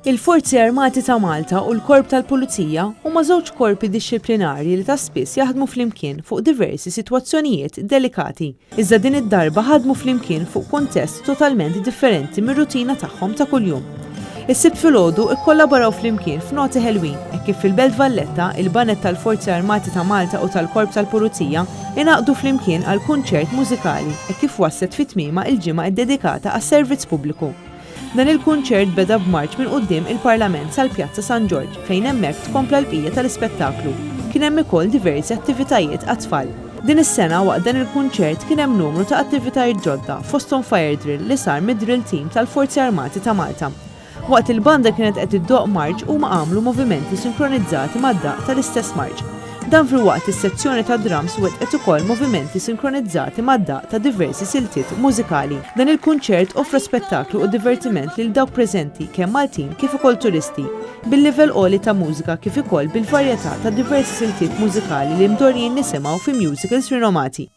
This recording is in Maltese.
Il-Forzi Armati ta' Malta u l-Korp tal-Pulizija huma żewġ korpi dixxiplinarji li ta' spiss jaħdmu flimkien fuq diversi sitwazzjonijiet delikati. Iżda din id-darba ħadmu flimkien fuq kuntest totalment differenti mir-rutina tagħhom ta' kuljum. Is-sibt filgħodu ikkollaboraw flimkien f'noti ħelwin hekk kif fil-Belt Valletta il-banet tal-Forzi Armati ta' Malta u tal-Korp tal-Pulizija ingħaqdu flimkien għal kunċert mużikali hekk kif waslet fit-tmiema il-ġimgħa ddedikata għas-servizz pubbliku. Dan il-kunċert beda b'marċ minn quddiem il-Parlament sal-Pjazza San George fejn hemmhekk tkompla l-bqija tal-ispettaklu. Kien hemm ukoll diversi attivitajiet għat-tfal. Din is-sena waqt dan il-kunċert kien hemm numru ta' attivitajiet ġodda fosthom fire drill li sar mid-drill team tal-Forzi Armati ta' Malta. Waqt il-banda kienet qed iddoq marċ huma għamlu movimenti sinkronizzati mad-daqq tal-istess marċ. Dan filwaqt is-sezzjoni ta' drums wettqet ukoll movimenti sinkronizzati mad-daqq ta' diversi siltiet mużikali. Dan il-kunċert offra spettaklu u divertiment lil dawk preżenti kemm Maltin kif ukoll turisti, bil-livell għoli ta' mużika kif ukoll bil-varjetà ta' diversi siltiet mużikali li mdorrijin nisimgħu fi musicals rinomati.